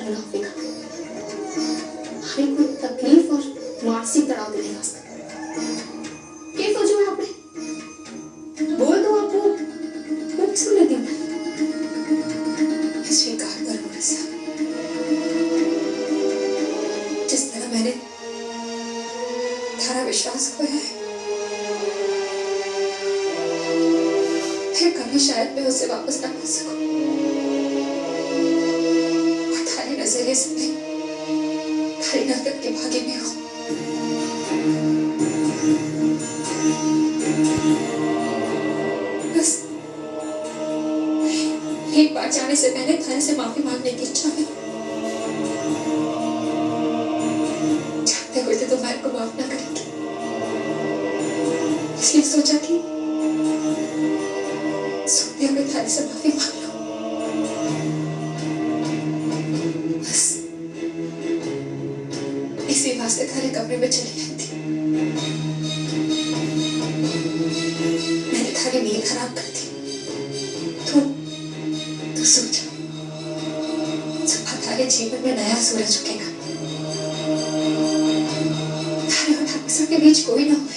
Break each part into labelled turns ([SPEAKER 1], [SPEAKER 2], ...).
[SPEAKER 1] करना होगा। हमें कोई तकलीफ और मानसिक तनाव देने वास्ते क्या सोचो है आपने? बोल दो आप वो सुन लेती हूँ।
[SPEAKER 2] स्वीकार करो रज़ा, जिस तरह मैंने थारा विश्वास खोया है, फिर कभी शायद मैं उसे वापस ना पा सकूं। और थारे नजरिए से मैं थारी नफरत के भागे में हूं। बस एक बार जाने से पहले थारे से माफी मांगने की इच्छा है। जानते हुए तो तुम्हारे को माफ ना करेंगे, इसलिए सोचा कि सोते हुए थारे से माफी मांग लो। बस इसी वास्ते थारे कमरे में चली आई थी। मैंने थारी नींद खराब कर दी। तो सो जाओ, सुबह थारे जीवन में नया सूरज उगेगा। थारे और ठाकुर के बीच कोई ना होगा।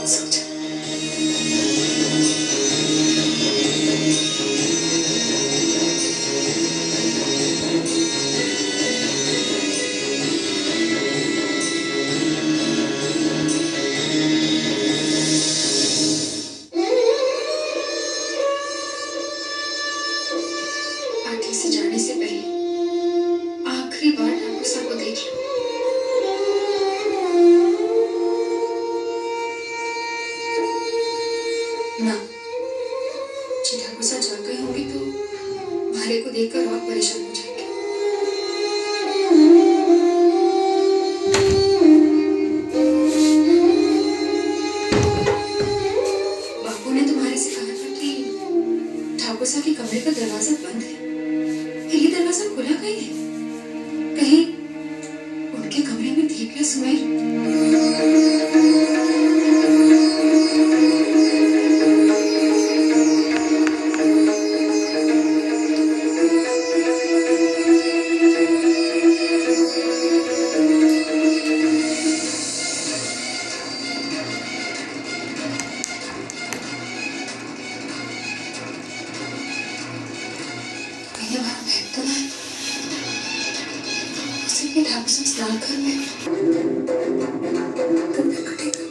[SPEAKER 2] सो जाओ। आगे से जाने से पहले आखिरी बार ठाकुर साहब को देख लो। ना, जी ठाकुर साहब जाग गए होंगे तो भारे को देखकर और परेशान हो जाएंगे। बापू ने तुम्हारे से कहा था कि ठाकुर साहब के कमरे का दरवाजा बंद है। ये दरवाजा खुला कहीं है? कहीं उनके कमरे में दीप या सुमेर? कहीं हमारा बहन तो नहीं? उसे भी ढाक से स्नान कर ले। कब तक कटेगा?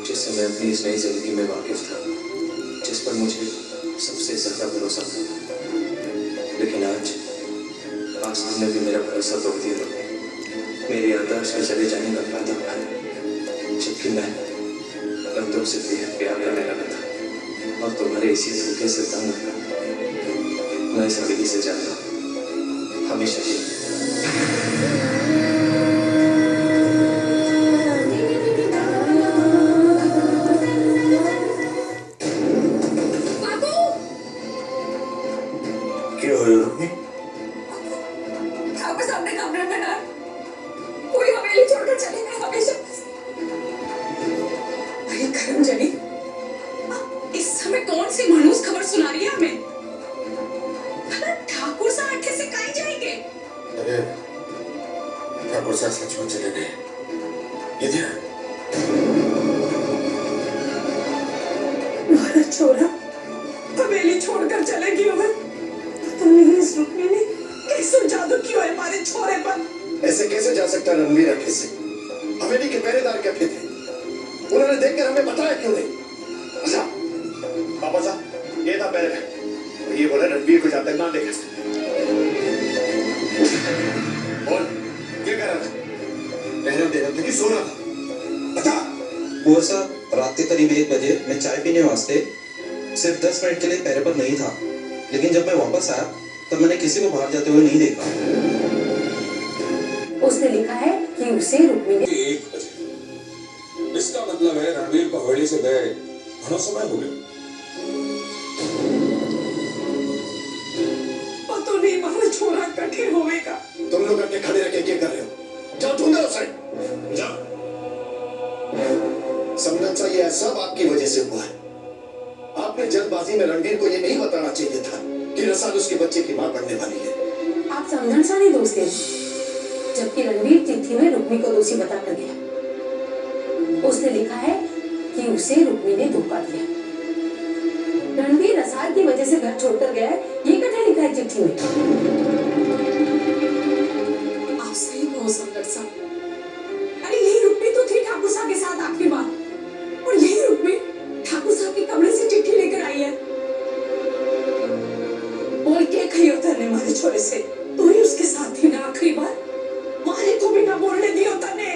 [SPEAKER 3] जिससे मैं अपनी इस नई जिंदगी में वाकिफ था, जिस पर मुझे सबसे ज्यादा भरोसा था, लेकिन आज तुमने भी मेरा भरोसा तोड़ दिया। मेरी याददाश्त में चले जाने का वादा उठाया, जबकि मैं तुमसे बेहद प्यार करने लगा था और तुम्हारे इसी धोखे से तंग आकर मैं इस हवेली से जाता हूँ हमेशा ही।
[SPEAKER 4] क्या हो रहा है?
[SPEAKER 2] ठाकुर साहब ने कमरे में ना पूरी हवेली छोड़कर चले गए हमेशा। अरे करम जनी, इस समय कौन सी मनहूस खबर सुना रही है हमें? ठाकुर साहब आके से कहीं जाएंगे?
[SPEAKER 4] अरे ठाकुर साहब सचमुच चले गए। इधर
[SPEAKER 2] हमारा छोरा हवेली छोड़कर चले गए हुए। पता नहीं इस रुक्मी ने कैसे जादू किया है हमारे छोरे पर।
[SPEAKER 4] ऐसे कैसे जा सकता रणवीर अड्डे से? हवेली के पहरेदार क्या थे? उन्होंने देखकर हमें बताया क्यों नहीं? अच्छा पापा साहब, ये था पहरेदार, ये बोला रणवीर को जब तक ना देखा। बोल क्या कर रहा था? पहरे दे रहा था कि सो रहा था? बता।
[SPEAKER 5] वो साहब रात के करीब 1 बजे मैं चाय पीने वास्ते सिर्फ 10 मिनट के लिए पहरे पर नहीं था, लेकिन जब मैं वापस आया तब मैंने किसी को बाहर जाते हुए नहीं देखा।
[SPEAKER 1] उसने लिखा है कि उसे रुक्मी ने
[SPEAKER 4] 1
[SPEAKER 6] मतलब है रणवीर को हवेली से गए घणो समय हो गयो।
[SPEAKER 7] पतो नहीं मारा छोरा कठे होवेगा।
[SPEAKER 4] तुम लोग अपने खड़े रखे क्या कर रहे हो? जाओ ढूंढो उसे। जाओ। समझना चाहिए सब आपकी वजह से हुआ है। आपने जल्दबाजी में रणवीर को ये नहीं बताना चाहिए था कि रसाल उसके बच्चे की मां बनने वाली है।
[SPEAKER 7] आप समझन सा नहीं दोस्त थे, जबकि रणवीर चिट्ठी में रुक्मी को दोषी बता कर गया। उसने लिखा है कि उसे रुक्मी ने धोखा दिया। रणवीर रसाल की वजह से घर छोड़कर गया है, ये कठे लिखा है चिट्ठी में। आप सही कहो समदर साहब। अरे यही रुक्मी तो थी ठाकुर साहब के साथ आखिरी बार, और यही रुक्मी ठाकुर साहब के कमरे से चिट्ठी लेकर आई है। बोल के खइयो तने मारे छोरे से, तू ही उसके साथ थी ना आखिरी बार। मारे को भी ना बोलने दियो तने,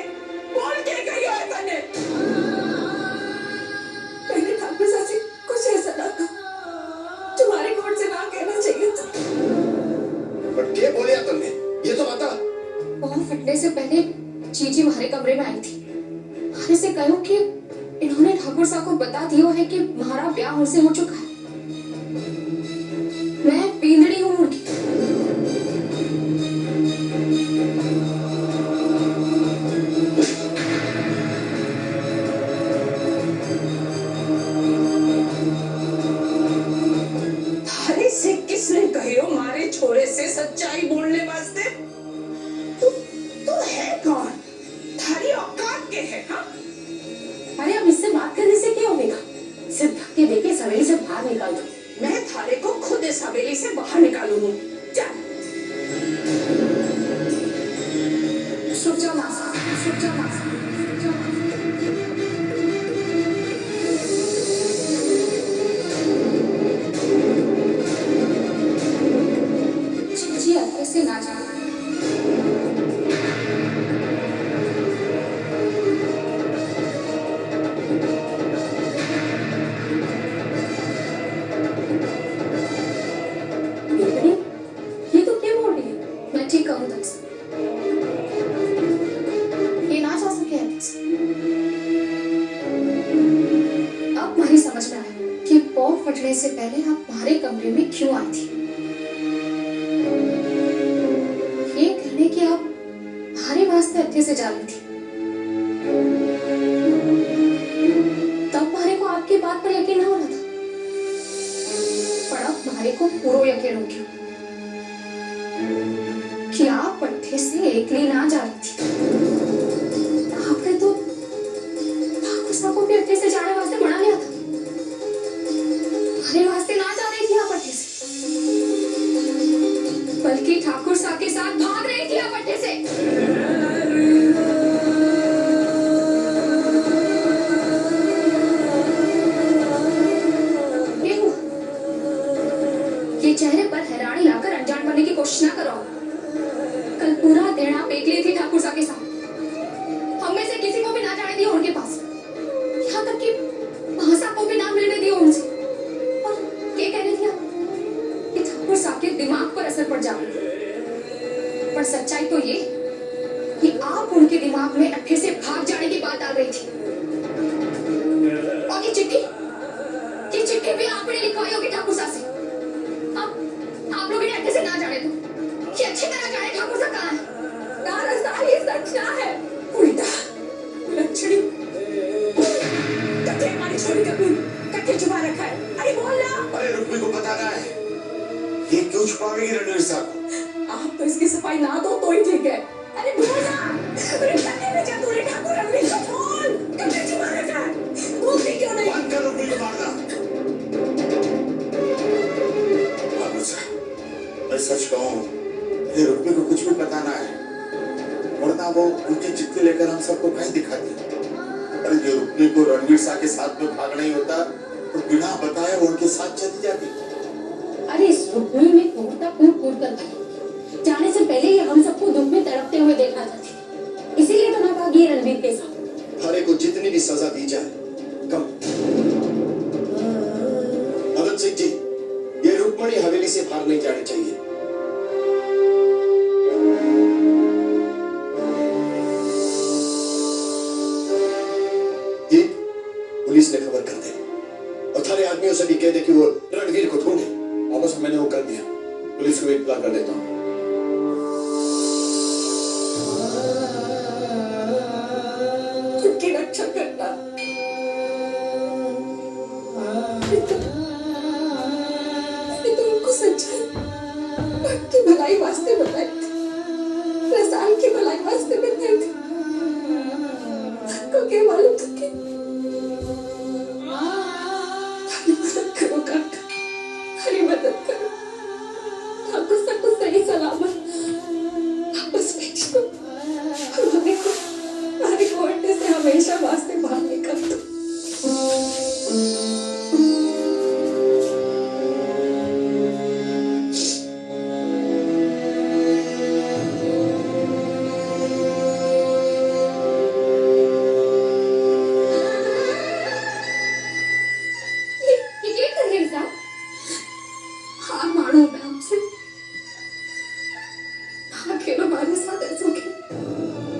[SPEAKER 7] बोल के खइयो तने। मैंने ठाकुर साहब से कुछ ऐसा ना कहा, तुम्हारे कोर्ट से ना कहना चाहिए था।
[SPEAKER 4] पर क्या बोलिया तुमने? ये तो बता।
[SPEAKER 1] बॉम्ब फटने से पहले चीची हमारे कमरे में आई थी। हमारे से कहो कि इन्होंने ठाकुर साहब को बता दिया है कि हमारा ब्याह उनसे हो चुका है। मैं पींदड़ी हूँ उनकी।
[SPEAKER 7] थारे से किसने कहियो मारे छोरे से सच्चाई बोलने वास्ते? तू है कौन? थारी औकात के है हाँ? अरे अब इससे बात करने से क्या होगा? सिर्फ धक्के देके सवेली से बाहर निकाल दो। मैं थारे को खुद इस हवेली से बाहर निकालूंगी। चल। सुख जाओ मासा, सुख जाओ मासा, सुख जाओ मासा।
[SPEAKER 1] चीची अच्छे से ना जाना। ये तो क्या बोल रही है? मैं ठीक कहूँ तक से। ये ना जा सके है। अब हमारी समझ में आया कि बॉम्ब फटने से पहले आप हमारे कमरे में क्यों आई थी। ये कहने कि आप हमारे वास्ते अच्छे से जा रही थी। तब हमारे को आपकी बात पर यकीन ना हो रहा था, पर अब हमारे को पूरा यकीन हो गया कि आप पट्टे से एकली ना जा रही थी। आपने तो ठाकुर साहब को भी अट्ठे से जाने वास्ते मना लिया था। हमारे वास्ते ना जा रही थी आप अट्ठे से, बल्कि ठाकुर साहब के साथ भाग रही थी आप अट्ठे से। ये हुआ। ये चेहरे पर हैरानी लाकर अनजान बनने की कोशिश ना करो। कल पूरा दिन आप एकली थी ठाकुर साहब के साथ। हम में से किसी को भी ना जाने दिया उनके पास, यहाँ तक कि भाषा को भी ना मिलने दिया उनसे। और ये कह रही थी आप कि ठाकुर साहब के दिमाग पर असर पड़ जाए। पर सच्चाई तो ये कि आप उनके दिमाग में अट्ठे से भाग जाने की बात डाल रही थी। और ये चिट्ठी भी आपने लिखवाई होगी ठाकुर साहब से। अब आप लोग इन्हें अट्ठे से ना जाने दो, कि अच्छी तरह जाने ठाकुर साहब कहाँ है। ना रसाल ये सच ना है, उल्टा लक्षणी कटे हमारी छोरी का खून कटे छुपा रखा है। अरे बोल ना।
[SPEAKER 4] अरे रुक्मी को बताना है, ये क्यों छुपावेगी रणवीर साहब को?
[SPEAKER 7] आप तो इसकी सफाई ना दो तो ही ठीक है। अरे बोल ना। अरे कटे में जा तूने ठाकुर रणवीर को बोल, कटे छुपा रखा है। बोलती क्यों नहीं?
[SPEAKER 4] बंद कर रुक्मी को मारना। ठाकुर साहब, मैं सच कहूँ, ये रुक्मी को कुछ भी पता ना है, वरना वो उनकी चिट्ठी लेकर हम सबको कहीं दिखाती। अरे जो रुक्मी को रणवीर साहब के साथ में भागना ही होता तो बिना बताए वो उनके साथ चली जाती।
[SPEAKER 1] अरे इस रुक्मी में कूदता कूद कर भागी। जाने से पहले ही हम सबको दुख में तड़पते हुए देखा जाती, इसीलिए तो ना भागी रणवीर के साथ।
[SPEAKER 4] थारे को जितनी भी सजा दी जाए कम। भगत सिंह जी, ये रुक्मणी हवेली से बाहर नहीं जानी चाहिए। ये स्वीट ला कर देता हूँ।
[SPEAKER 7] खुद की रक्षा करना तो उनको सच्चाई की भलाई वास्ते बताई थी, रसाल की भलाई वास्ते बताई थी। को क्या मालूम था कि मदद करो काका, हरी मदद करो, ठाकुर सबको सही सलामत वापस भेज दो। हमारे को अड्डे से हमेशा वास्ते बाहर निकल दो।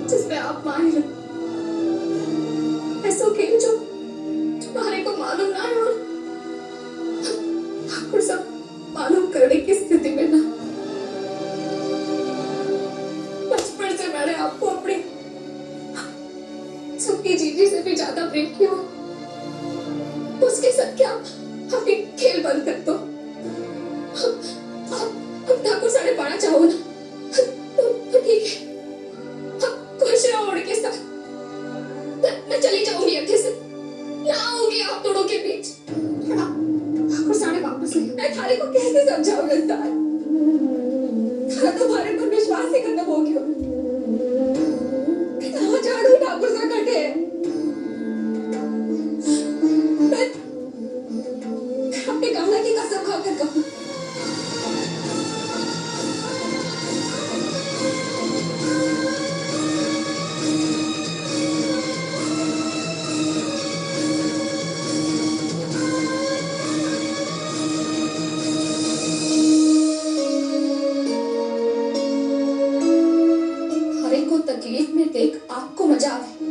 [SPEAKER 7] जिसमें आप माहिर ऐसो खेल जो तुम्हारे को मालूम ना हो, ठाकुर सब मालूम करने की स्थिति में ना। बचपन से मैंने आपको अपनी सुखी जीजी से भी ज्यादा प्रेम किया। उसके साथ क्या अभी खेल बंद कर दो। आप ठाकुर साढ़े पाना चाहो ना तो ठीक है, खुश रहो उनके साथ। मैं चली जाऊंगी अड्डे से, ना आऊंगी आप दोनों के बीच। ठाकुर साढ़े वापस ले। मैं थारे को कैसे समझाऊं रफ्तार? थारा तुम्हारे पर विश्वास ही खत्म हो गया। कहाँ जाड़ू ठाकुर सा कटे। मैं अपने कमला की कसम खाकर कहूँ, तकलीफ में देख आपको मजा आवे,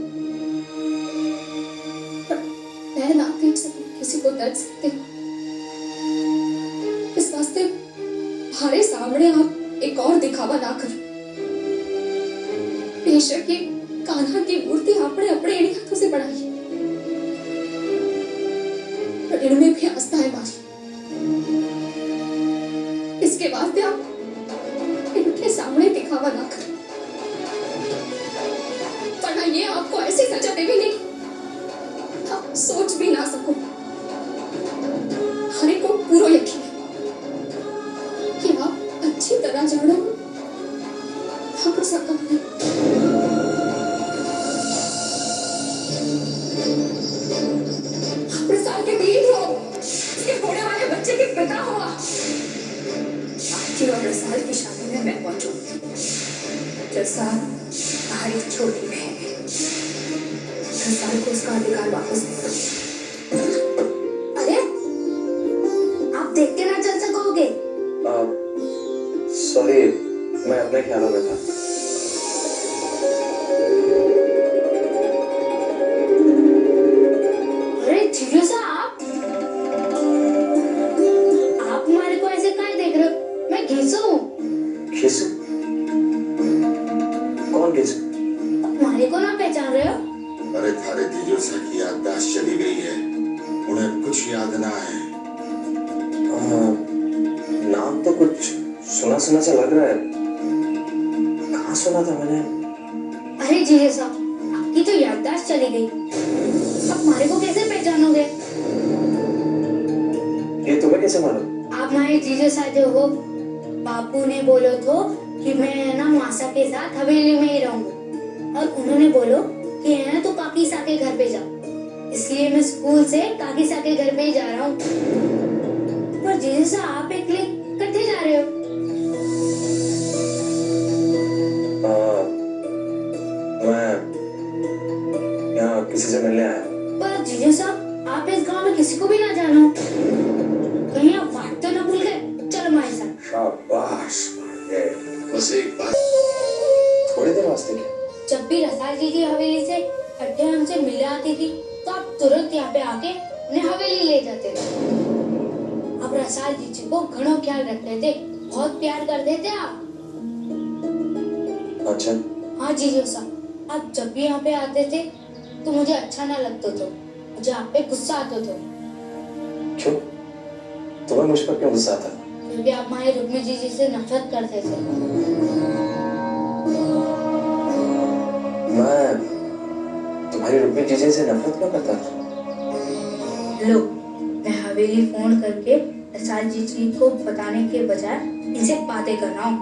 [SPEAKER 7] मैं ना देख सकूं किसी को दर्द सकते। इस वास्ते हमारे सामने आप एक और दिखावा ना करो। बेशक ये कान्हा की मूर्ति आपने अपने इन हाथों से बनाई है, पर इनमें भी आस्था है मारी। इसके वास्ते आप इनके सामने दिखावा ना करो, ये आपको ऐसी सजा देगी नहीं आप सोच भी ना सको। हरे को पूरा यकीन है कि आप अच्छी तरह जानो ठाकुर साहब का प्रसाद के बीच हो, इसके होने वाले बच्चे के पिता हो। आपकी और रसाल की शादी में मैं पहुंचूंगी। रसाल तुम्हारी छोटी बहन है, रसाल को उसका अधिकार वापस दे दो। अरे आप देख के ना चल सकोगे।
[SPEAKER 3] सॉरी, मैं अपने ख्यालों में था।
[SPEAKER 1] अरे जीजू साहब, आप हमारे को ऐसे काहे देख रहे हो? मैं घिसू हूँ।
[SPEAKER 3] घिसू? कौन घिसू?
[SPEAKER 1] हमारे को ना पहचान रहे हो?
[SPEAKER 8] अरे थारे जीजू सा की याददाश्त चली गई है, उन्हें कुछ याद ना है।
[SPEAKER 3] नाम तो कुछ सुना सुना सा लग रहा है, कहाँ सुना था मैंने?
[SPEAKER 1] अरे जीजू साहब, आपकी तो याददाश्त चली गई, अब हमारे को कैसे पहचानोगे?
[SPEAKER 3] ये तुम्हें कैसे मालूम?
[SPEAKER 1] आप हमारे जीजू साहब हो। बापू ने बोलो तो कि मैं ना मासा के साथ हवेली में ही रहूंगा, और उन्होंने बोलो कि है ना तो काकी सा के घर पे जाओ, इसलिए मैं स्कूल से काकी सा के घर पे ही जा रहा हूँ। पर जीजू साहब आप अकेले कट्ठे जा रहे हो?
[SPEAKER 3] मैं यहाँ किसी से मिलने आया।
[SPEAKER 1] पर जीजू साहब आप इस गांव में किसी को भी ना जानो, कहीं आप बात तो ना भूल गए? चलो हमारे साथ।
[SPEAKER 3] शाबाश,
[SPEAKER 8] बस एक बात,
[SPEAKER 3] थोड़ी देर वास्ते क्या?
[SPEAKER 1] जब भी रसाल जी की हवेली से अड्डे हमसे मिलने आती थी तो आप तुरंत यहाँ पे आके उन्हें हवेली ले जाते थे। अब रसाल जी को घणो ख्याल रखते थे बहुत प्यार करते थे आप।
[SPEAKER 3] अच्छा,
[SPEAKER 1] हाँ जीजू साहब, आप जब भी यहाँ पे आते थे तो मुझे अच्छा ना लगता था, मुझे आप पे गुस्सा आता था।
[SPEAKER 3] क्यों? तुम्हें मुझ पर क्यों गुस्सा आता?
[SPEAKER 1] क्योंकि आप हमारे रुक्मी जीजी से नफरत करते थे।
[SPEAKER 3] मैं तुम्हारी रुक्मी जीजी से नफरत क्यों करता था?
[SPEAKER 1] लो, मैं हवेली फोन करके रसाल जीजी को बताने के बजाय इनसे बातें कर रहा हूँ।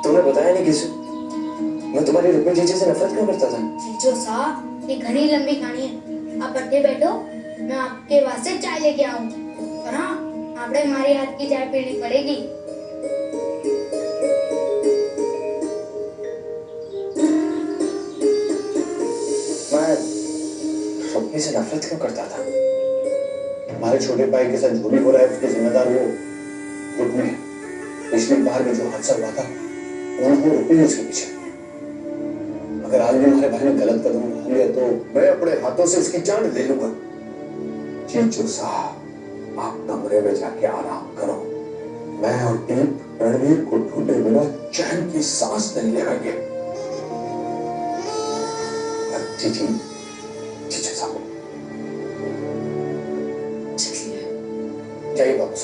[SPEAKER 3] तुमने बताया नहीं किसी? मैं तुम्हारी रुक्मी जीजी से नफरत क्यों करता था?
[SPEAKER 1] जीजू साहब, ये घनी लंबी कहानी है, आप बैठे बैठो, मैं आपके वास्ते चाय लेके आऊँ। और हाँ, आपने हमारे हाथ की चाय पीनी पड़ेगी।
[SPEAKER 4] मैं रुक्मी से नफरत क्यों करता था? हमारे छोटे भाई के साथ जो भी हो रहा है उसके जिम्मेदार वो रुक्मी है। पिछली बार में जो हादसा हुआ था वो रुक्मी है उसके पीछे। अगर आज भी हमारे भाई ने गलत कदम उठा लिया तो मैं अपने हाथों से उसकी जान ले लूंगा। जीजू साहब, आप कमरे में जाके आराम करो। मैं और टीम रणवीर को ढूंढे बिना चैन की सांस नहीं लेंगे। जीजी, जीजू साहब, जाइए वापस।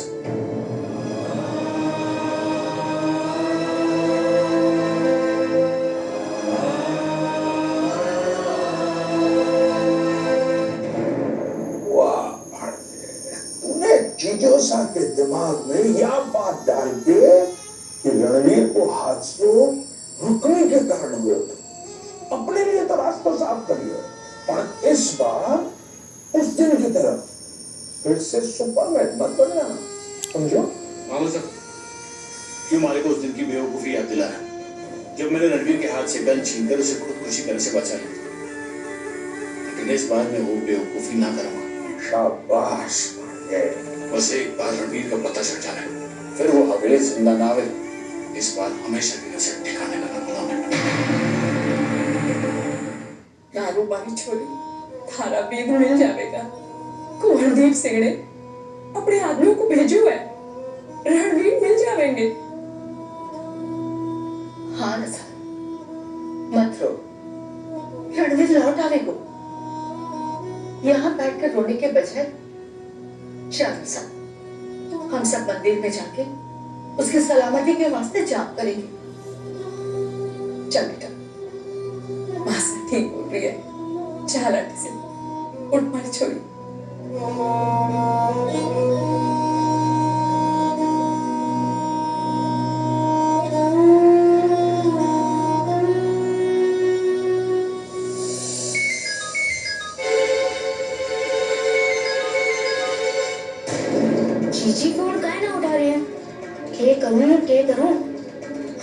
[SPEAKER 4] जीजोसा के दिमाग में यह बात डाल के कि रणवीर को हादसों रुकने के कारण हुए थे, अपने लिए तो रास्ता साफ कर लिया, पर इस बार उस दिन की तरह फिर से सुपरमैन मत बनना, समझो?
[SPEAKER 9] मामा साहब, क्यों मालिक को उस दिन की बेवकूफी याद दिला रहा है जब मैंने रणवीर के हाथ से गन छीनकर उसे खुदकुशी करने से बचा लिया? लेकिन इस बार मैं वो बेवकूफी ना करूंगा।
[SPEAKER 4] शाबाश।
[SPEAKER 9] बस एक बार रणवीर का पता चल जाए, फिर वो हवेली जिंदा ना आवे। इस बार हमेशा के लिए उसे ठिकाने का बुलाना।
[SPEAKER 7] नारू मारी छोरी थारा बीग मिल जाएगा। कुंवरदीप सिंह ने अपने आदमियों को भेजो है, रणवीर मिल जाएंगे।
[SPEAKER 10] हाँ रसाल, मत रो, रणवीर लौट आवेगो। यहाँ बैठकर रोने के बजाय चल रसाल, हम सब मंदिर में जाके उसकी सलामती के वास्ते जाप करेंगे। चल बेटा।
[SPEAKER 7] मासा ठीक बोल रही है, चल आंटी से उठ मारी छोरी।
[SPEAKER 1] जीजी फोन काहे ना उठा रहे हैं? के करूं?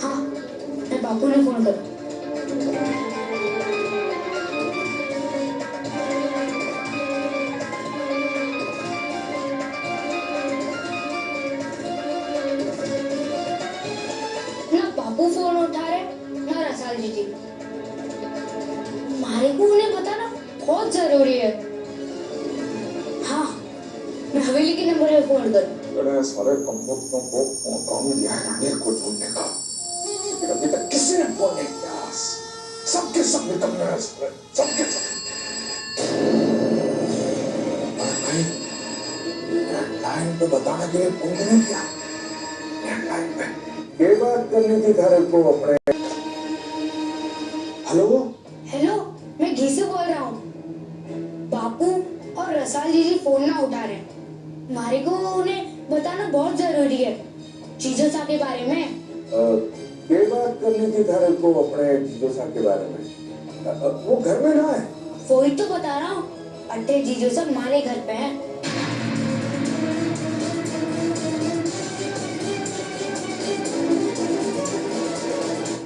[SPEAKER 1] हाँ, मैं बापू ने फोन करूं। ना बापू फोन उठा रहे, ना रसाल जीजी। हमारे को उन्हें बताना बहुत जरूरी है। हाँ, मैं हवेली के नंबर पे फोन करूं।
[SPEAKER 4] सारे कंपनियों को काम दिया है रणवीर को ढूंढने का, लेकिन अभी तक किसी ने फोन नहीं किया। सबके सब निकलने हैं, सबके सब। लैंडलाइन पे बताने के लिए फोन नहीं किया। लैंडलाइन पे ये बात करनी थी थारे को अपने। हेलो
[SPEAKER 1] हेलो, मैं घी से बोल रहा हूँ। बापू और रसाल जीजी फोन ना उठा रहे। हमारे को उन्हें बताना बहुत जरूरी है जीजो साहब के बारे में।
[SPEAKER 4] ये बात करनी थी थारे को अपने जीजो साहब के बारे में। वो घर में ना है।
[SPEAKER 1] वही तो बता रहा हूँ, अट्टे जीजो साहब हमारे घर पे हैं।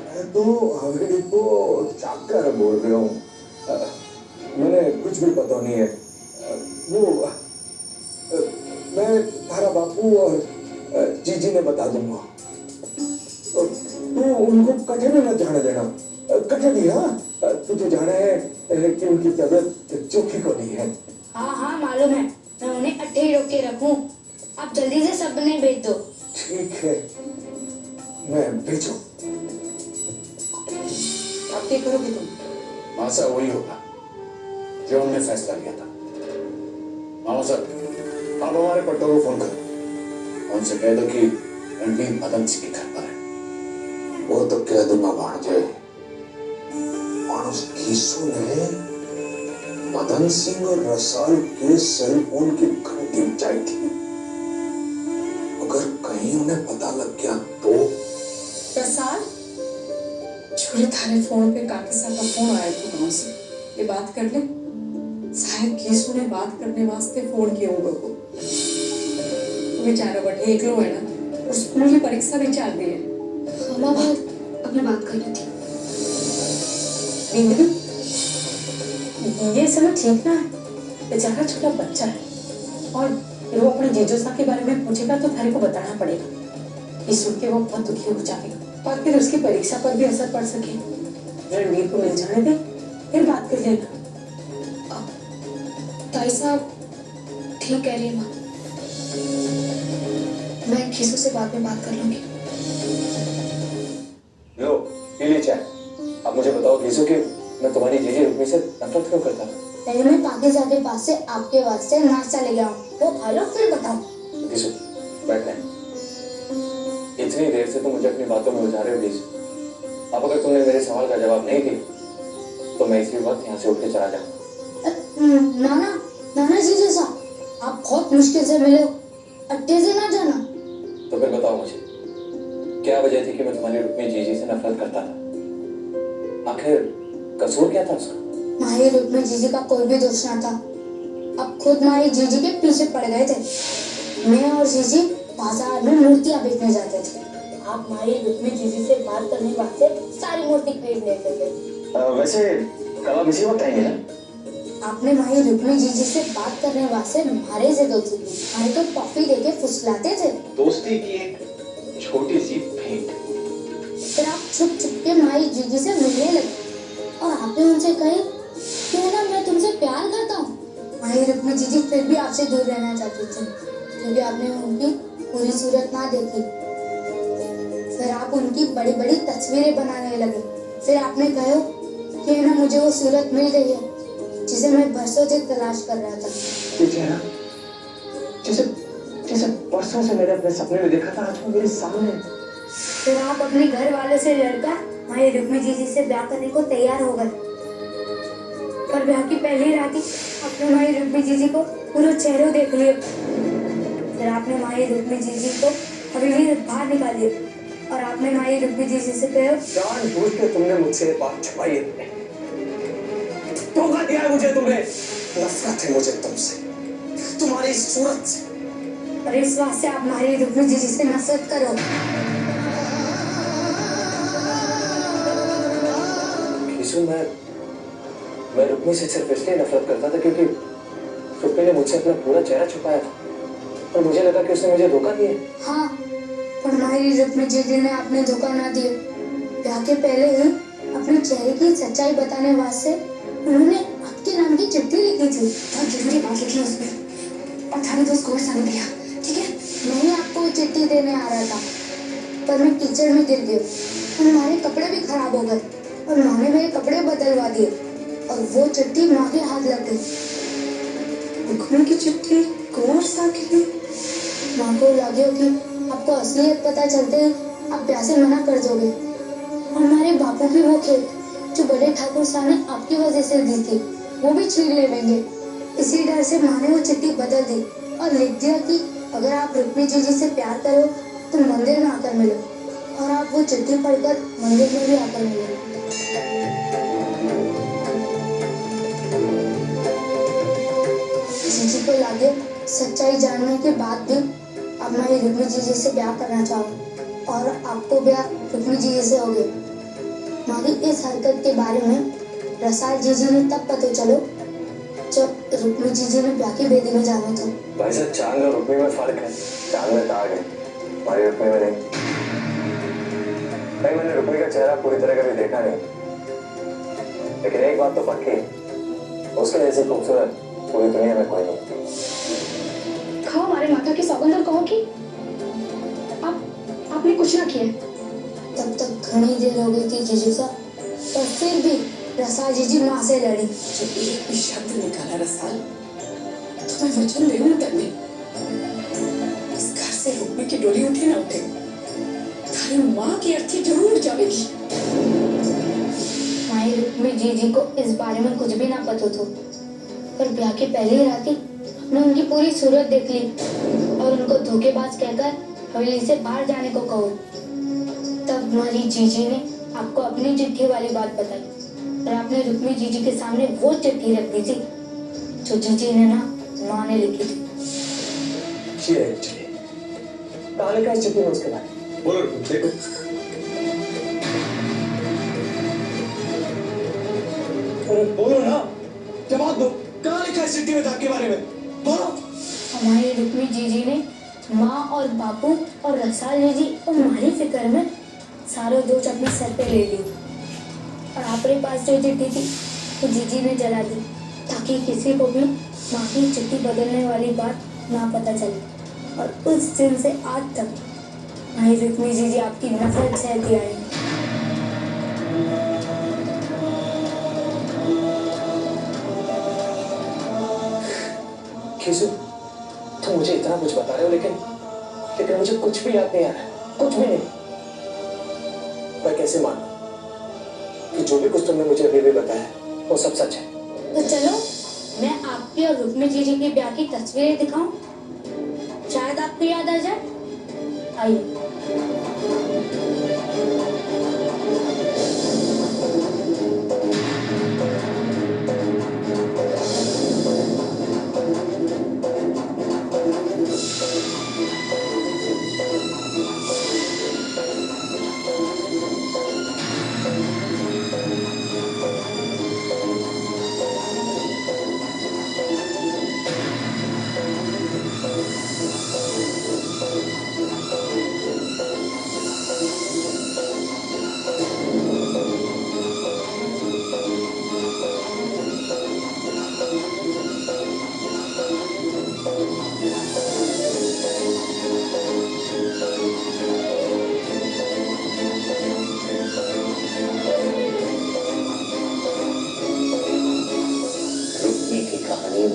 [SPEAKER 4] मैं तो हवेली को चाकर बोल रहा हूँ, मैंने कुछ भी पता नहीं है। वो मैं थारा बापू और जीजी ने बता दूंगा। तू उनको कटे में मत जाने देना। कटे भी, हाँ, तुझे जाना है कि उनकी तबीयत चोखी को नहीं है।
[SPEAKER 1] हाँ हाँ मालूम है, मैं उन्हें अट्ठे ही रोक के रखूं। आप जल्दी से सब ने भेज दो।
[SPEAKER 4] ठीक है,
[SPEAKER 9] भेजो।
[SPEAKER 10] अब क्या करोगे तुम?
[SPEAKER 9] मामा साहब वही होगा जो हमने फैसला किया था। मामा साहब आप हमारे पट्टों को फोन करो, उनसे कह दो कि रणवीर मदन सिंह के घर पर है।
[SPEAKER 8] वो तो कह दूंगा भांजे, और उस कीसू ने मदन सिंह और रसाल के सेल फोन की घंटी बजाई थी। अगर कहीं उन्हें पता लग गया तो
[SPEAKER 2] प्रसाद, छोरे थारे फोन पे काके साहब का फोन आया था गांव से। ये बात कर ले। शायद कीसू ने बात करने वास्ते फोन किया होगा को। बेचारा बटे एकलो है ना, और स्कूल की परीक्षा भी चल रही है।
[SPEAKER 1] खाला बात अपने बात कर ली थी।
[SPEAKER 10] बिंदु, ये समय ठीक ना है। बेचारा छोटा बच्चा है और वो अपने जीजू साहब के बारे में पूछेगा तो थारे को बताना पड़ेगा। ये सुन के वो बहुत दुखी हो जाएगा और फिर उसकी परीक्षा पर भी असर पड़ सके। रणवीर को मिल जाने दे, फिर बात कर लेना।
[SPEAKER 1] ताई साहब ठीक कह रही है माँ, मैं खीसू से बाद में बात कर लूंगी।
[SPEAKER 3] लो पी ली चाय। अब मुझे बताओ खीसू कि मैं तुम्हारी जीजी रुक्मी से नफरत क्यों करता हूँ?
[SPEAKER 11] पहले मैं पाकिजा के पास से आपके वास्ते नाश्ता ले गया हूँ, वो खा लो फिर बताओ।
[SPEAKER 3] खीसू बैठना है। इतनी देर से तुम मुझे अपनी बातों में उलझा रहे हो प्लीज। अब अगर तुमने मेरे सवाल का जवाब नहीं दिया तो मैं इसी वक्त यहाँ से उठ के चला जाऊंगा।
[SPEAKER 11] नाना, नाना जी जैसा आप बहुत मुश्किल से मिले हो, अड्डे से ना जाना।
[SPEAKER 3] तो फिर बताओ मुझे क्या वजह थी कि मैं तुम्हारी रुक्मी जीजी से नफरत करता था? आखिर कसूर क्या था उसका?
[SPEAKER 11] माही रुक्मी जीजी का कोई भी दोष ना था। अब खुद माही जीजी के पीछे पड़ गए थे। मैं और जीजी बाजार में मूर्तियां बेचने जाते थे। आप माही रुक्मी जीजी से बात करने वास्ते सारी मूर्ति खरीद लेते थे।
[SPEAKER 3] वैसे कल आप इसी वक्त आएंगे ना?
[SPEAKER 11] आपने माही रुक्मी जीजी से बात करने वास्ते हमारे से दोस्ती की, हमें तो टॉफी देके फुसलाते थे।
[SPEAKER 3] दोस्ती की एक छोटी सी भेंट।
[SPEAKER 11] फिर आप छुप छुप के माही जीजी से मिलने लगे और आपने उनसे कहे कि ना मैं तुमसे प्यार करता हूँ। माही रुक्मी जीजी फिर भी आपसे दूर रहना चाहती थी क्योंकि आपने उनकी पूरी सूरत ना देखी। फिर आप उनकी बड़ी बड़ी तस्वीरें बनाने लगे। फिर आपने कहा कि ना मुझे वो सूरत मिल गई है जिसे मैं बरसों से तलाश कर रहा था।
[SPEAKER 3] जिसे परसों से मैंने अपने सपने में देखा था, आज वो मेरे सामने।
[SPEAKER 11] फिर आप अपने घर वालों से लड़कर माही रुक्मी जीजी से ब्याह करने को तैयार हो गए। पर ब्याह की पहली रात ही आपने माही रुक्मी जीजी को पूरा चेहरा देख लिया। फिर आपने माही रुक्मी जीजी को हवेली बाहर निकाल दिया और आपने माही रुक्मी जीजी से कहा,
[SPEAKER 3] जानबूझ के तुमने मुझसे ये बात छुपाई है। धोखा दिया है मुझे तुमने। नफरत है मुझे तुमसे, तुम्हारी सूरत से।
[SPEAKER 11] और इस वास्ते आप माही रुक्मी जीजी से नफरत करो।
[SPEAKER 3] खीसू, मैं रुक्मी से सिर्फ इसलिए नफरत करता था क्योंकि रुक्मी ने मुझसे अपना पूरा चेहरा छुपाया था और मुझे लगा कि उसने मुझे धोखा दिया।
[SPEAKER 11] हाँ, पर माही रुक्मी जीजी ने आपने धोखा ना दिया। ब्याह के पहले ही अपने चेहरे की सच्चाई बताने वास्ते उन्होंने आपके नाम की चिट्ठी लिखी थी। बहुत जरूरी बात लिखी उसमें और थाने दोस्त को सामने दिया। ठीक है, मैं ही आपको चिट्ठी देने आ रहा था पर मैं कीचड़ में गिर गई और हमारे कपड़े भी खराब हो गए और माँ ने मेरे कपड़े बदलवा दिए और वो चिट्ठी माँ के हाथ लग गई।
[SPEAKER 2] रुक्मी की चिट्ठी कौन सा के लिए?
[SPEAKER 11] माँ को लगे कि आपको असलियत पता चलते ही आप ब्याह से मना कर दोगे और हमारे बापू की वो खेत जो बड़े ठाकुर साहब ने आपकी वजह से दी थी वो भी छीन लेंगे। इसी डर से माँ ने वो चिट्ठी बदल दी और लिख दिया कि अगर आप रुक्मी जीजी से प्यार करो तो मंदिर में आकर मिलो और आप वो चिट्ठी पढ़कर मंदिर में भी आकर मिलो। जीजी को लगे सच्चाई जानने के बाद भी आप माही रुक्मी जीजी से ब्याह करना चाहो और आपको ब्याह रुक्मी जीजी से हो गया। हमारी इस हरकत के बारे में रसाल जीजी ने तब पता चलो जब रुक्मी जीजी ने ब्याह की बेदी में जाना था।
[SPEAKER 3] भाई साहब, चांद और रुक्मी में फर्क है। चांद में दाग है, हमारी रुक्मी में नहीं। भाई, मैंने रुक्मी का चेहरा पूरी तरह कभी देखा नहीं, लेकिन एक बात तो पक्की है, उसके जैसी खूबसूरत पूरी दुनिया में कोई नहीं।
[SPEAKER 1] खाओ हमारे माता की सौगंध और कहो कि आपने कुछ ना किया।
[SPEAKER 11] तब तक घनी देर हो गई थी जीजू साहब, पर फिर भी रसाल जीजी माँ से लड़ी।
[SPEAKER 7] जब एक भी शब्द निकाला रसाल तो मैं वचन दे दूं तन्ने, इस घर से रुकने की डोली उठे ना उठे, थारी माँ की अर्थी जरूर जाएगी।
[SPEAKER 11] माई रुक्मी जीजी को इस बारे में कुछ भी ना पता था, पर ब्याह की पहली रात ही हमने उनकी पूरी सूरत देख ली और उनको धोखेबाज कहकर हवेली से बाहर जाने को कहो। तब हमारी जीजी ने आपको अपनी चिट्ठी वाली बात बताई और आपने रुक्मी जीजी के सामने वो चिट्ठी रख दी थी जो जीजी ने ना माँ ने लिखी थी।
[SPEAKER 3] कहाँ लिखा है चिट्ठी में उसके बाद?
[SPEAKER 6] बोलो देखो।
[SPEAKER 3] अरे बोलो ना, जवाब दो, कहाँ लिखा है चिट्ठी में आपके बारे में? बोलो।
[SPEAKER 11] हमारी रुक्मी जीजी ने माँ और बापू और रसाल जीजी और हमारी फिक्र में सारा दोष अपने सर पे ले ली और आपके पास जो चिट्ठी थी वो जीजी ने जला दी ताकि किसी को भी माँ की चिट्ठी बदलने वाली बात ना पता चले। और उस दिन से आज तक हमारी रुक्मी जीजी आपकी नफरत सहती आई।
[SPEAKER 3] खीसू, तुम मुझे इतना कुछ बता रहे हो लेकिन मुझे कुछ भी याद नहीं आ रहा, कुछ भी नहीं। मैं कैसे मानूं कि जो भी कुछ तुमने मुझे अभी भी बताया वो सब सच है?
[SPEAKER 11] तो चलो मैं आपकी और रुक्मी जीजी के ब्याह की तस्वीरें दिखाऊं, शायद आपको याद आ जाए। आइए।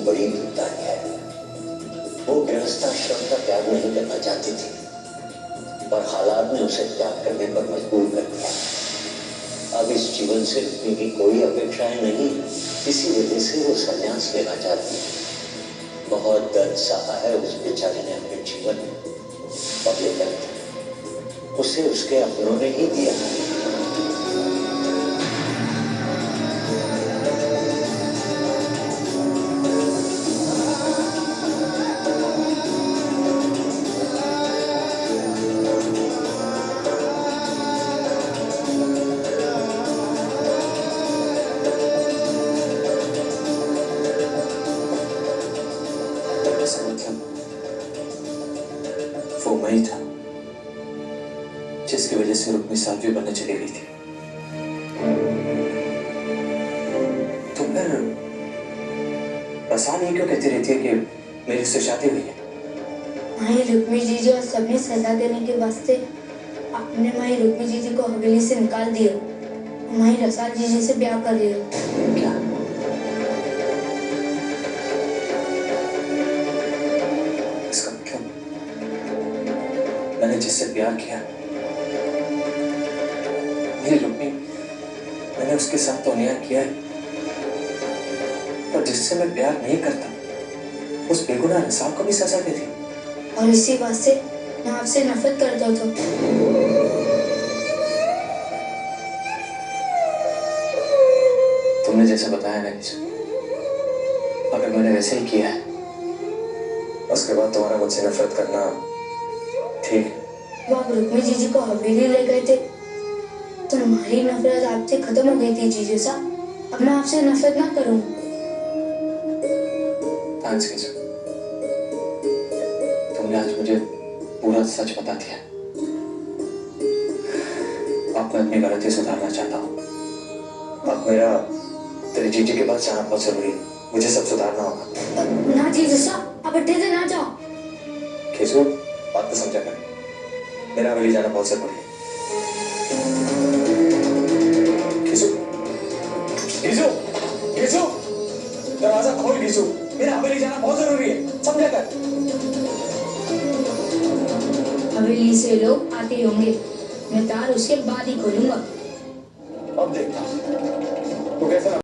[SPEAKER 12] बड़ी दुखदाई है। वो गृहस्थाश्रम का त्याग नहीं करना चाहती थी, पर हालात ने उसे त्याग करने पर मजबूर कर दिया। अब इस जीवन से रुकने की कोई अपेक्षाएं नहीं, इसी वजह से वो संन्यास लेना चाहती है। बहुत दर्द सहा है उस बेचारे ने अपने जीवन में, और ये दर्द उसे उसके अपनों ने ही दिया है।
[SPEAKER 3] वो मैं ही था जिसकी वजह से रुक्मी साध्वी बनने चली गई थी। तुम फिर आसान ही क्यों कहती रहती है कि मेरी उससे शादी हुई है?
[SPEAKER 11] माई रुक्मी जीजी और सबने सजा देने के वास्ते आपने माई रुक्मी जीजी को हवेली से निकाल दिया, माई रसाल जीजी से ब्याह कर लिया।
[SPEAKER 3] क्या? इसका मतलब मैंने जिससे प्यार किया, मेरी रुक्मी, मैंने उसके साथ तो अन्याय किया है, पर जिससे मैं प्यार नहीं करता उस बेगुनाह इंसान को भी सजा दे दी।
[SPEAKER 11] और इसी वास्ते मैं आपसे नफरत करता था।
[SPEAKER 3] तुमने जैसे बताया ना, अगर मैंने वैसे ही किया है, उसके बाद तुम्हारा मुझसे नफरत करना ठीक है।
[SPEAKER 11] वो आप रुक्मी जीजी को हवेली ले गए थे तो हमारी नफरत आपसे खत्म हो गई थी जीजू साहब। अब मैं आपसे नफरत ना करूं।
[SPEAKER 3] थैंक्स कीजो, तुमने आज मुझे पूरा सच बता दिया। अब मैं अपनी गलती सुधारना चाहता हूँ। अब मेरा तेरी जीजी के पास जाना बहुत जरूरी है, मुझे सब सुधारना होगा।
[SPEAKER 11] ना जीजू साहब, अब अड्डे से ना जाओ।
[SPEAKER 3] खीसू, बात तो समझा कर, मेरा हवेली जाना बहुत जरूरी है।
[SPEAKER 11] हवेली से लोग आते होंगे, मैं द्वार उसके बाद ही खोलूंगा।